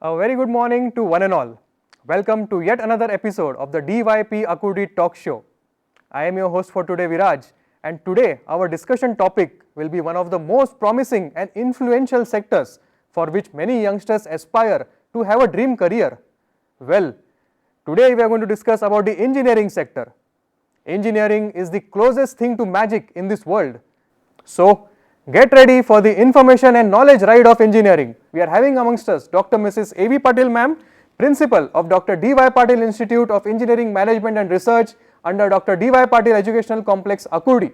A very good morning to one and all. Welcome to yet another episode of the DYP Akudi Talk Show. I am your host for today, Viraj, and today our discussion topic will be one of the most promising and influential sectors for which many youngsters aspire to have a dream career. Well, today we are going to discuss about the engineering sector. Engineering is the closest thing to magic in this world. So, get ready for the information and knowledge ride of engineering. We are having amongst us Dr. Mrs. A.V. Patil ma'am, Principal of Dr. D.Y. Patil Institute of Engineering Management and Research under Dr. D.Y. Patil Educational Complex, Akudi.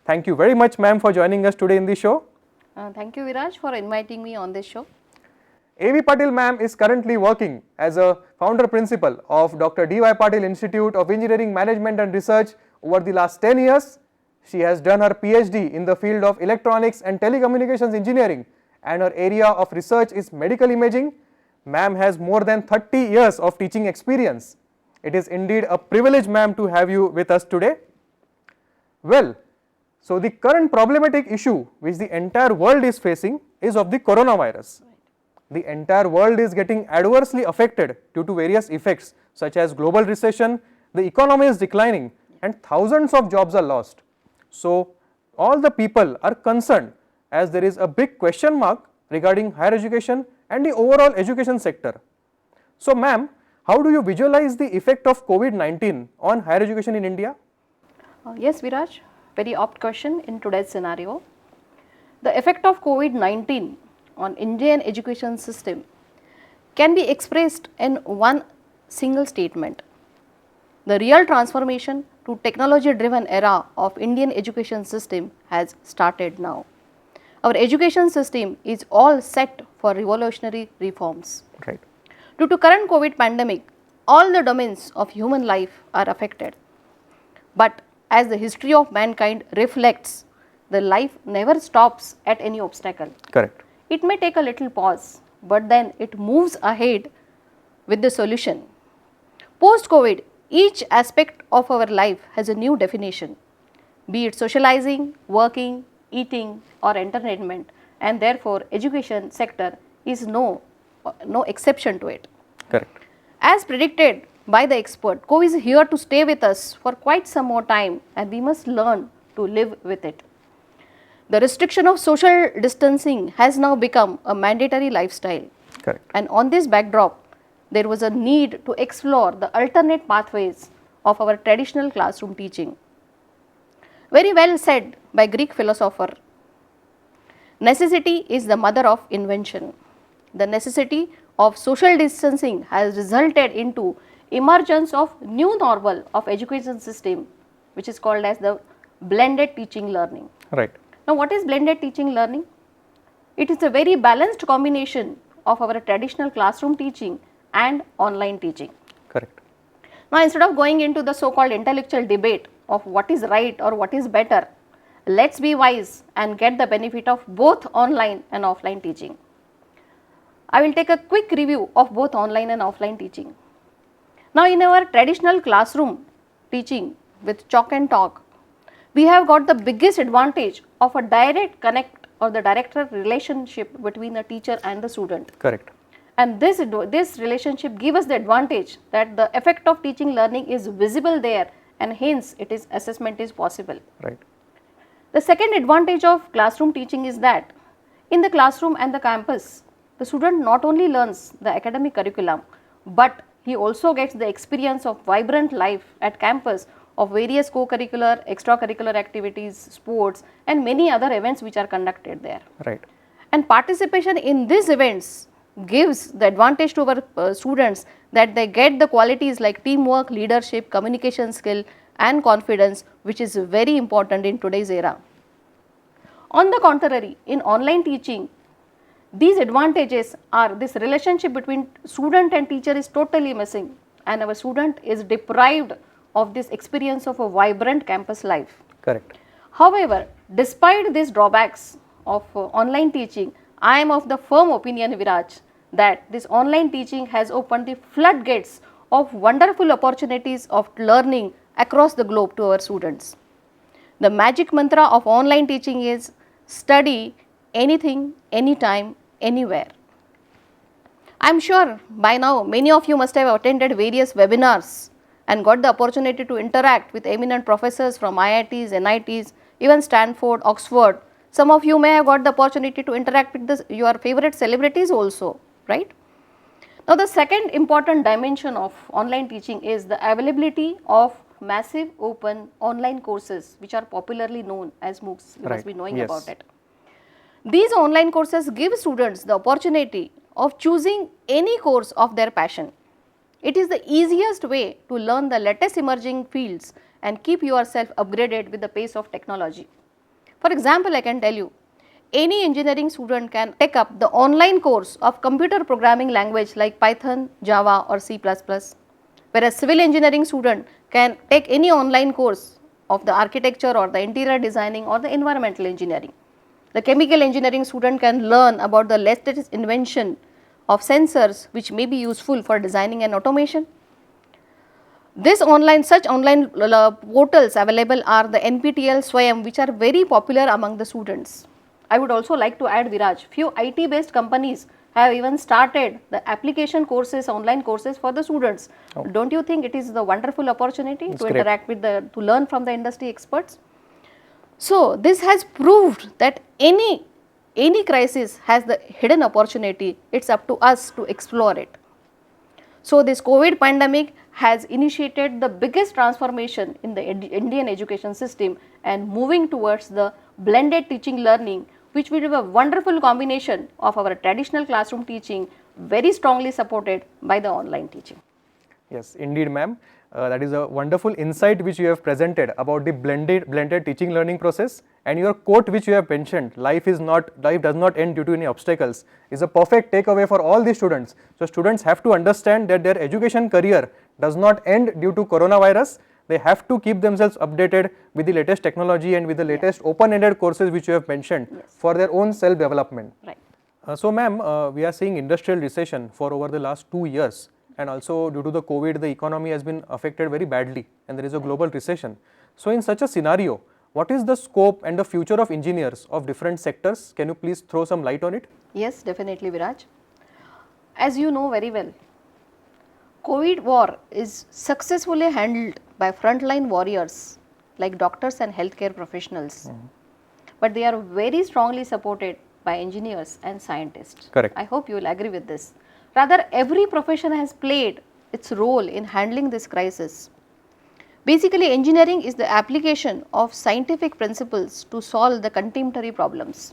Thank you very much ma'am for joining us today in the show. Thank you, Viraj, for inviting me on this show. A.V. Patil ma'am is currently working as a founder principal of Dr. D.Y. Patil Institute of Engineering Management and Research over the last 10 years. She has done her PhD in the field of electronics and telecommunications engineering, and her area of research is medical imaging. Ma'am has more than 30 years of teaching experience. It is indeed a privilege, ma'am, to have you with us today. Well, so the current problematic issue which the entire world is facing is of the coronavirus. The entire world is getting adversely affected due to various effects such as global recession, the economy is declining, and thousands of jobs are lost. So, all the people are concerned as there is a big question mark regarding higher education and the overall education sector. So, ma'am, how do you visualize the effect of COVID-19 on higher education in India? Yes, Viraj, very apt question in today's scenario. The effect of COVID-19 on Indian education system can be expressed in one single statement. The real transformation to technology-driven era of Indian education system has started now. Our education system is all set for revolutionary reforms. Right. Due to current COVID pandemic, all the domains of human life are affected. But as the history of mankind reflects, the life never stops at any obstacle. Correct. It may take a little pause, but then it moves ahead with the solution. Post-COVID, each aspect of our life has a new definition, be it socializing, working, eating or entertainment, and therefore education sector is no exception to it. Correct. As predicted by the expert, COVID is here to stay with us for quite some more time and we must learn to live with it. The restriction of social distancing has now become a mandatory lifestyle. Correct. And on this backdrop, there was a need to explore the alternate pathways of our traditional classroom teaching. Very well said by Greek philosopher, necessity is the mother of invention. The necessity of social distancing has resulted into emergence of new normal of education system, which is called as the blended teaching learning. Right. Now, what is blended teaching learning? It is a very balanced combination of our traditional classroom teaching and online teaching. Correct. Now, instead of going into the so-called intellectual debate of what is right or what is better, let's be wise and get the benefit of both online and offline teaching. I will take a quick review of both online and offline teaching. Now, in our traditional classroom teaching with chalk and talk, we have got the biggest advantage of a direct connect or the direct relationship between the teacher and the student. Correct. And this relationship gives us the advantage that the effect of teaching learning is visible there and hence it is assessment is possible. Right. The second advantage of classroom teaching is that in the classroom and the campus, the student not only learns the academic curriculum, but he also gets the experience of vibrant life at campus of various co-curricular, extracurricular activities, sports and many other events which are conducted there. Right. And participation in these events gives the advantage to our students that they get the qualities like teamwork, leadership, communication skill and confidence, which is very important in today's era. On the contrary, in online teaching, these advantages are this relationship between student and teacher is totally missing and our student is deprived of this experience of a vibrant campus life. Correct. However, despite these drawbacks of online teaching, I am of the firm opinion, Viraj, that this online teaching has opened the floodgates of wonderful opportunities of learning across the globe to our students. The magic mantra of online teaching is study anything, anytime, anywhere. I'm sure by now many of you must have attended various webinars and got the opportunity to interact with eminent professors from IITs, NITs, even Stanford, Oxford. Some of you may have got the opportunity to interact with your favorite celebrities also, right? Now, the second important dimension of online teaching is the availability of massive open online courses, which are popularly known as MOOCs. You must be knowing Yes. about it. These online courses give students the opportunity of choosing any course of their passion. It is the easiest way to learn the latest emerging fields and keep yourself upgraded with the pace of technology. For example, I can tell you, any engineering student can take up the online course of computer programming language like Python, Java or C++, whereas civil engineering student can take any online course of the architecture or the interior designing or the environmental engineering. The chemical engineering student can learn about the latest invention of sensors which may be useful for designing and automation. Such online portals available are the NPTEL, SWAYAM, which are very popular among the students. I would also like to add, Viraj, few IT based companies have even started the application courses, online courses for the students. Don't you think it is the wonderful opportunity to great. interact with to learn from the industry experts? So, this has proved that any crisis has the hidden opportunity. It's up to us to explore it. So, this COVID pandemic has initiated the biggest transformation in the Indian education system and moving towards the blended teaching learning, which will be a wonderful combination of our traditional classroom teaching, very strongly supported by the online teaching. Yes, indeed, ma'am. That is a wonderful insight which you have presented about the blended teaching learning process, and your quote which you have mentioned, life does not end due to any obstacles, is a perfect takeaway for all the students. So students have to understand that their education career does not end due to coronavirus. They have to keep themselves updated with the latest technology and with the latest open-ended courses which you have mentioned for their own self-development. Right. So ma'am, we are seeing industrial recession for over the last 2 years, and also due to the COVID, the economy has been affected very badly and there is a global recession. So in such a scenario, what is the scope and the future of engineers of different sectors? Can you please throw some light on it? Yes, definitely, Viraj. As you know very well, COVID war is successfully handled by frontline warriors like doctors and healthcare professionals, but they are very strongly supported by engineers and scientists. Correct. I hope you will agree with this. Rather, every profession has played its role in handling this crisis. Basically, engineering is the application of scientific principles to solve the contemporary problems.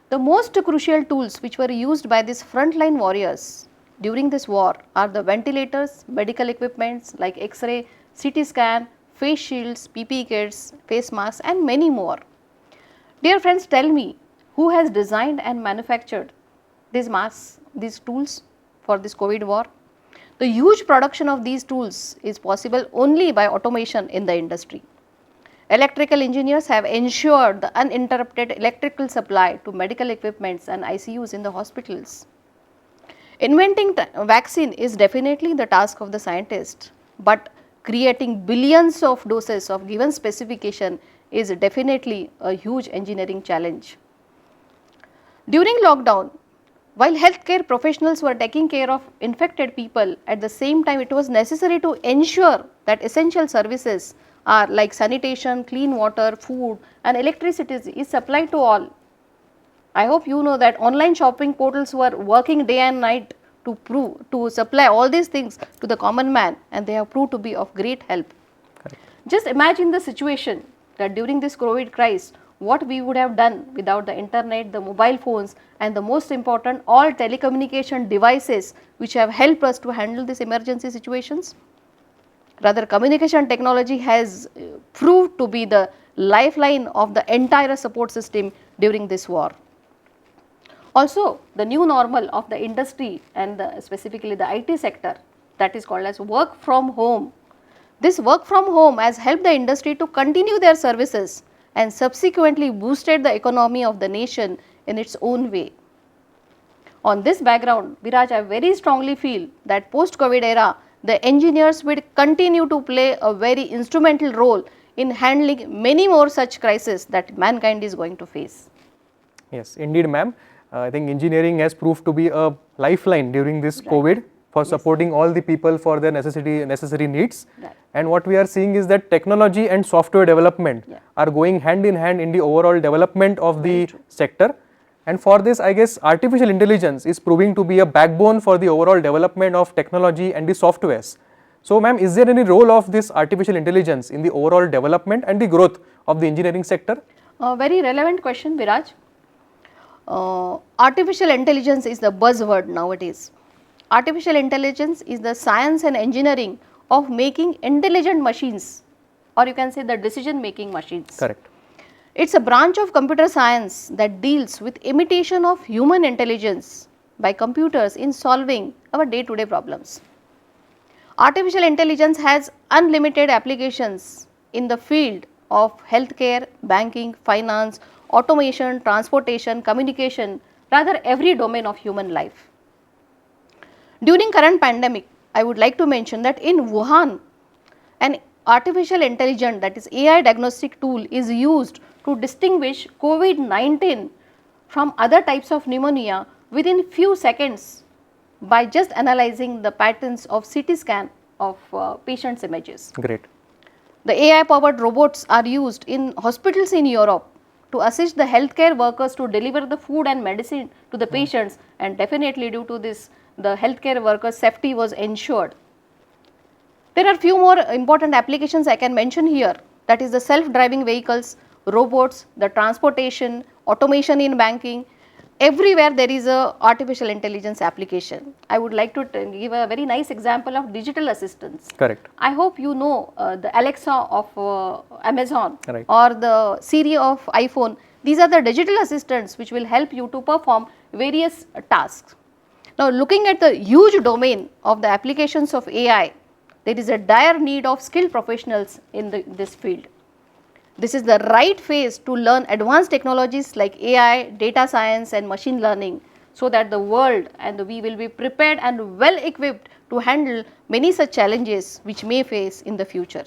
The most crucial tools which were used by these frontline warriors during this war are the ventilators, medical equipments like X-ray, CT scan, face shields, PPE kits, face masks and many more. Dear friends, tell me, who has designed and manufactured these masks, these tools for this COVID war? The huge production of these tools is possible only by automation in the industry. Electrical engineers have ensured the uninterrupted electrical supply to medical equipments and ICUs in the hospitals. Inventing vaccine is definitely the task of the scientist, but creating billions of doses of given specification is definitely a huge engineering challenge. During lockdown, while healthcare professionals were taking care of infected people, at the same time it was necessary to ensure that essential services are like sanitation, clean water, food and electricity is supplied to all. I hope you know that online shopping portals were working day and night to supply all these things to the common man, and they have proved to be of great help. Correct. Just imagine the situation that during this COVID crisis, what we would have done without the internet, the mobile phones and the most important, all telecommunication devices which have helped us to handle these emergency situations. Rather, communication technology has proved to be the lifeline of the entire support system during this war. Also, the new normal of the industry and specifically the IT sector, that is called as work from home. This work from home has helped the industry to continue their services and subsequently boosted the economy of the nation in its own way. On this background, Viraj, I very strongly feel that post-COVID era, the engineers will continue to play a very instrumental role in handling many more such crises that mankind is going to face. Yes, indeed, ma'am. I think engineering has proved to be a lifeline during this COVID for supporting all the people for their necessary needs. Right. And what we are seeing is that technology and software development are going hand in hand in the overall development of the sector. And for this, I guess artificial intelligence is proving to be a backbone for the overall development of technology and the softwares. So, ma'am, is there any role of this artificial intelligence in the overall development and the growth of the engineering sector? A very relevant question, Viraj. Artificial intelligence is the buzzword nowadays. Artificial intelligence is the science and engineering of making intelligent machines, or you can say the decision making machines. Correct. It's a branch of computer science that deals with imitation of human intelligence by computers in solving our day-to-day problems. Artificial intelligence has unlimited applications in the field of healthcare, banking, finance, automation, transportation, communication, rather every domain of human life. During current pandemic, I would like to mention that in Wuhan, an artificial intelligence, that is AI diagnostic tool, is used to distinguish COVID-19 from other types of pneumonia within few seconds by just analyzing the patterns of CT scan of patients' images. Great. The AI powered robots are used in hospitals in Europe to assist the healthcare workers to deliver the food and medicine to the patients, and definitely due to this the healthcare workers' safety was ensured. There are few more important applications I can mention here, that is the self-driving vehicles, robots, the transportation, automation in banking. Everywhere there is a artificial intelligence application. I would like to give a very nice example of digital assistants. Correct. I hope you know the Alexa of Amazon Right. or the Siri of iPhone. These are the digital assistants which will help you to perform various tasks. Now, looking at the huge domain of the applications of AI, there is a dire need of skilled professionals in this field. This is the right phase to learn advanced technologies like AI, data science and machine learning, so that the world and we will be prepared and well equipped to handle many such challenges which may face in the future.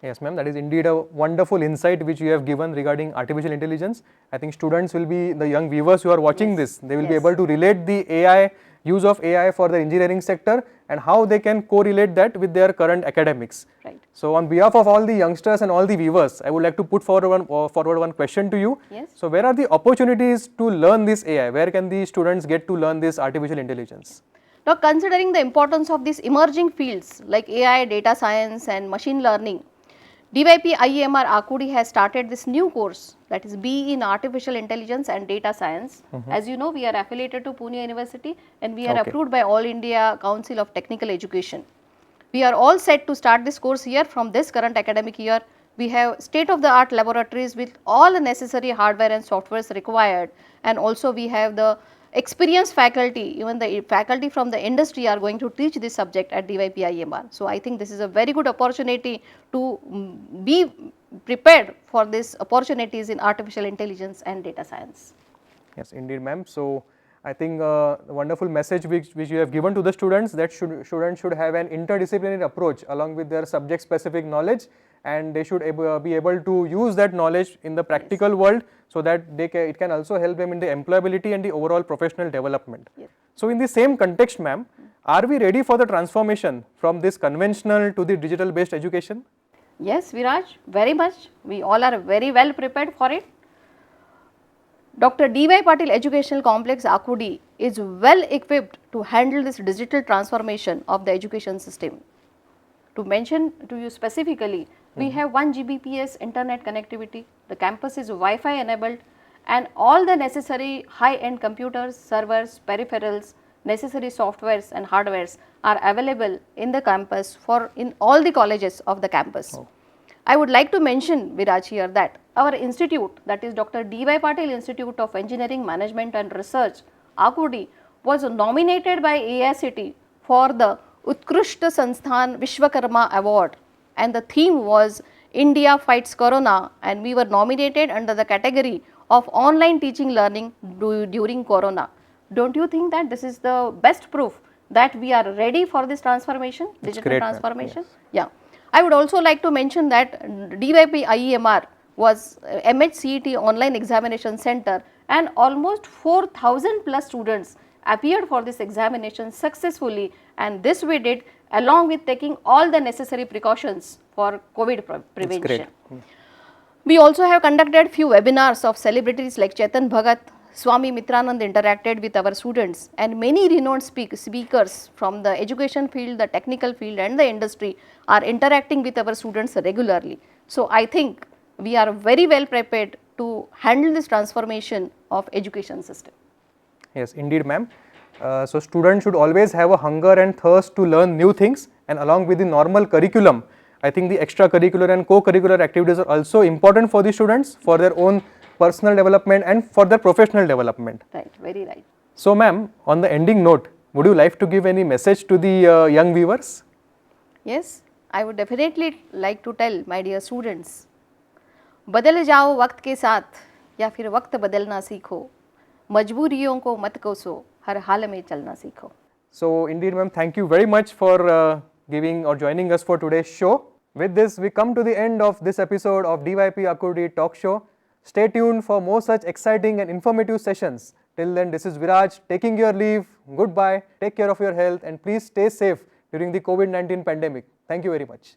Yes, ma'am, that is indeed a wonderful insight which you have given regarding artificial intelligence. I think students will be, the young viewers who are watching this, they will be able to relate the AI, use of AI for the engineering sector and how they can correlate that with their current academics. Right. So, on behalf of all the youngsters and all the viewers, I would like to put forward one question to you. Yes. So, where are the opportunities to learn this AI? Where can the students get to learn this artificial intelligence? Now, considering the importance of these emerging fields like AI, data science and machine learning, DYP IEMR Akudi has started this new course, that is BE in Artificial Intelligence and Data Science. As you know, we are affiliated to Pune University and we are approved by All India Council of Technical Education. We are all set to start this course here from this current academic year. We have state of the art laboratories with all the necessary hardware and softwares required, and also we have the experienced faculty, even the faculty from the industry are going to teach this subject at DYP IEMR. So, I think this is a very good opportunity to be prepared for these opportunities in artificial intelligence and data science. Yes, indeed, ma'am. So, I think the wonderful message which you have given to the students, that students should have an interdisciplinary approach along with their subject specific knowledge, and they should be able to use that knowledge in the practical world, so that it can also help them in the employability and the overall professional development. Yes. So, in the same context, ma'am, are we ready for the transformation from this conventional to the digital based education? Yes, Viraj, very much. We all are very well prepared for it. Dr. D.Y. Patil Educational Complex Akudi is well equipped to handle this digital transformation of the education system. To mention to you specifically, we have 1 Gbps internet connectivity, the campus is Wi-Fi enabled, and all the necessary high-end computers, servers, peripherals, necessary softwares and hardwares are available in the campus in all the colleges of the campus. I would like to mention, Viraj, here that our institute, that is Dr. D.Y. Patil Institute of Engineering Management and Research, Akudi, was nominated by AICTE for the Utkrishta Sansthan Vishwakarma Award, and the theme was India Fights Corona, and we were nominated under the category of online teaching learning during Corona. Don't you think that this is the best proof that we are ready for this transformation, digital great, transformation? yes. Yeah. I would also like to mention that DYP IEMR was MHCET online examination center, and almost 4,000 plus students appeared for this examination successfully, and this we did along with taking all the necessary precautions for COVID prevention. We also have conducted few webinars of celebrities like Chetan Bhagat, Swami Mitranand interacted with our students, and many renowned speakers from the education field, the technical field and the industry are interacting with our students regularly. So I think we are very well prepared to handle this transformation of education system. Yes, indeed, ma'am. So students should always have a hunger and thirst to learn new things, and along with the normal curriculum, I think the extracurricular and co-curricular activities are also important for the students for their own personal development and for their professional development. Right, very right. So ma'am, on the ending note, would you like to give any message to the young viewers? Yes, I would definitely like to tell my dear students, बदल जाओ वक्त के साथ या फिर वक्त बदलना सीखो, मजबूरियों को मत कोसो, हर हाल में चलना सीखो. So indeed, ma'am, thank you very much for giving or joining us for today's show. With this, we come to the end of this episode of DYP Akurdi Talk Show. Stay tuned for more such exciting and informative sessions. Till then, this is Viraj taking your leave. Goodbye. Take care of your health and please stay safe during the COVID-19 pandemic. Thank you very much.